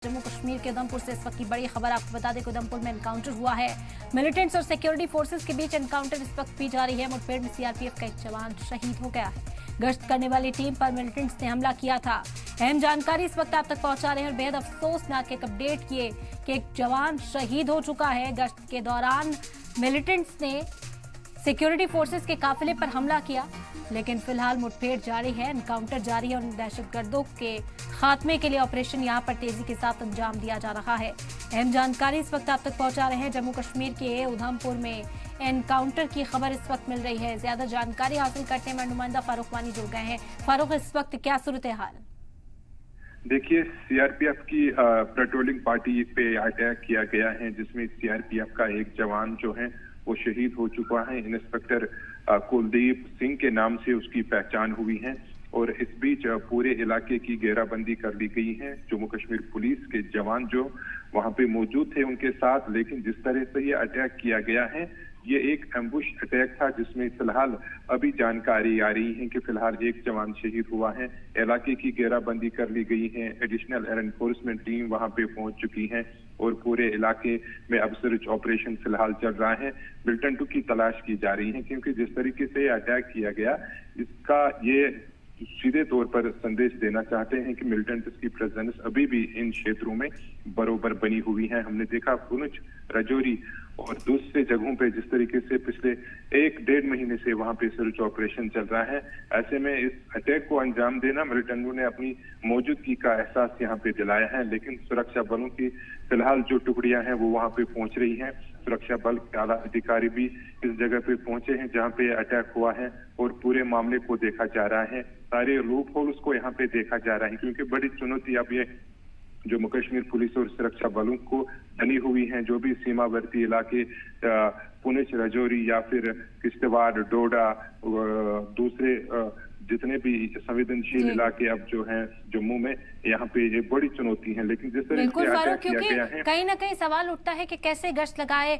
जम्मू कश्मीर के उधमपुर से इस वक्त की बड़ी खबर आपको बता दें कि उधमपुर में एनकाउंटर हुआ है। मिलिटेंट्स और सिक्योरिटी फोर्सेस के बीच एनकाउंटर इस वक्त की जा रही है। मुठभेड़ में सीआरपीएफ का एक जवान शहीद हो गया है। गश्त करने वाली टीम पर मिलिटेंट्स ने हमला किया था। अहम जानकारी इस वक्त आप तक पहुंचा रहे हैं और बेहद अफसोसनाक एक अपडेट किए कि एक जवान शहीद हो चुका है। गश्त के दौरान मिलिटेंट्स ने सिक्योरिटी फोर्सेस के काफिले पर हमला किया, लेकिन फिलहाल मुठभेड़ जारी है, एनकाउंटर जारी है और दहशतगर्दों के खात्मे के लिए ऑपरेशन यहां पर तेजी के साथ अंजाम दिया जा रहा है। अहम जानकारी इस वक्त आप तक पहुंचा रहे हैं। जम्मू कश्मीर के उधमपुर में एनकाउंटर की खबर इस वक्त मिल रही है। ज्यादा जानकारी हासिल करते हैं नुमाइंदा फारूक वानी जुड़ गए हैं। फारूक, इस वक्त क्या सूरत हाल? देखिए, सीआरपीएफ की पेट्रोलिंग पार्टी पे अटैक किया गया है, जिसमें सीआरपीएफ का एक जवान जो है वो शहीद हो चुका है। इंस्पेक्टर कुलदीप सिंह के नाम से उसकी पहचान हुई है और इस बीच पूरे इलाके की घेराबंदी कर ली गई है। जम्मू कश्मीर पुलिस के जवान जो वहां पे मौजूद थे उनके साथ, लेकिन जिस तरह से ये अटैक किया गया है ये एक एम्बुश अटैक था, जिसमें फिलहाल अभी जानकारी आ रही है कि फिलहाल एक जवान शहीद हुआ है। इलाके की घेराबंदी कर ली गई है। एडिशनल एनफोर्समेंट टीम वहां पे पहुंच चुकी है और पूरे इलाके में अब सर्च ऑपरेशन फिलहाल चल रहा है। मिलिटेंटों की तलाश की जा रही है, क्योंकि जिस तरीके से अटैक किया गया इसका ये सीधे तौर पर संदेश देना चाहते हैं कि मिलिटेंट्स की प्रेजेंस अभी भी इन क्षेत्रों में बरोबर बनी हुई है। हमने देखा पुंछ, राजौरी और दूसरे जगहों पे जिस तरीके से पिछले 1-1.5 महीने से वहां पे सर्च ऑपरेशन चल रहा है। ऐसे में इस अटैक को अंजाम देना मिलिटेंटों ने अपनी मौजूदगी का एहसास यहाँ पे दिलाया है, लेकिन सुरक्षा बलों की फिलहाल जो टुकड़ियां हैं वो वहां पे पहुंच रही हैं। सुरक्षा बल के आला अधिकारी भी इस जगह पे पहुंचे हैं जहां पे अटैक हुआ है और पूरे मामले को देखा जा रहा है। सारे लूप होल्स को यहाँ पे देखा जा रहा है, क्योंकि बड़ी चुनौती अब ये जम्मू कश्मीर पुलिस और सुरक्षा बलों को बनी हुई है। जो भी सीमावर्ती इलाके पुंछ, राजौरी या फिर किश्तवाड़, डोडा, दूसरे जितने भी संवेदनशील इलाके अब जो हैं जम्मू में, यहाँ पे ये बड़ी चुनौती है। लेकिन जिस तरह से अटैक किया गया है, कहीं ना कहीं सवाल उठता है कि कैसे गश्त लगाए,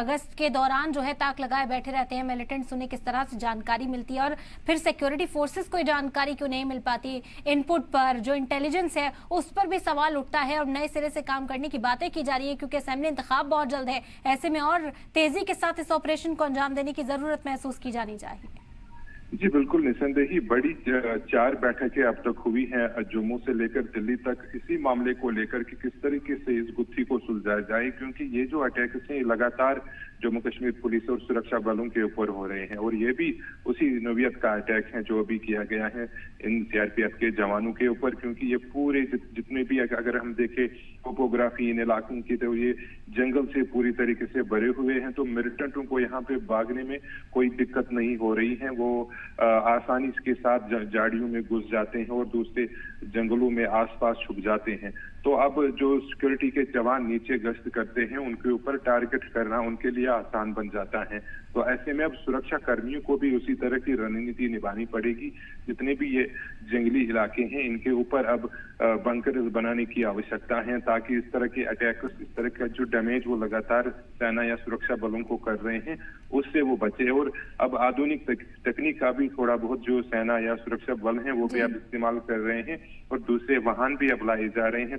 गश्त के दौरान जो है ताक लगाए बैठे रहते हैं मिलिटेंट्स, उन्हें किस तरह से जानकारी मिलती है और फिर सिक्योरिटी फोर्सेस को जानकारी क्यों नहीं मिल पाती। इनपुट पर जो इंटेलिजेंस है उस पर भी सवाल उठता है और नए सिरे से काम करने की बातें की जा रही है, क्योंकि असेंबली इंतखाब बहुत जल्द है। ऐसे में और तेजी के साथ इस ऑपरेशन को अंजाम देने की जरूरत महसूस की जानी चाहिए। जी बिल्कुल, निसंदेही बड़ी 4 बैठकें अब तक हुई हैं जम्मू से लेकर दिल्ली तक, इसी मामले को लेकर कि किस तरीके से इस गुत्थी को सुलझाया जाए, क्योंकि ये जो अटैक्स हैं लगातार जम्मू कश्मीर पुलिस और सुरक्षा बलों के ऊपर हो रहे हैं और ये भी उसी नौयत का अटैक है जो अभी किया गया है इन सीआरपीएफ के जवानों के ऊपर। क्योंकि ये पूरे जितने भी अगर हम देखें टोपोग्राफी इन इलाकों की, तो ये जंगल से पूरी तरीके से भरे हुए हैं, तो मिलिटेंटों को यहाँ पे भागने में कोई दिक्कत नहीं हो रही है। वो आसानी के साथ झाड़ियों में घुस जाते हैं और दूसरे जंगलों में आसपास छुप जाते हैं। तो अब जो सिक्योरिटी के जवान नीचे गश्त करते हैं उनके ऊपर टारगेट करना उनके लिए आसान बन जाता है। तो ऐसे में अब सुरक्षा कर्मियों को भी उसी तरह की रणनीति निभानी पड़ेगी। जितने भी ये जंगली इलाके हैं इनके ऊपर अब बंकर्स बनाने की आवश्यकता है, ताकि इस तरह के अटैकर्स, इस तरह का जो डैमेज वो लगातार सेना या सुरक्षा बलों को कर रहे हैं उससे वो बचे। और अब आधुनिक तकनीक का भी थोड़ा बहुत जो सेना या सुरक्षा बल हैं वो भी अब इस्तेमाल कर रहे हैं और दूसरे वाहन भी अब लाए जा रहे हैं।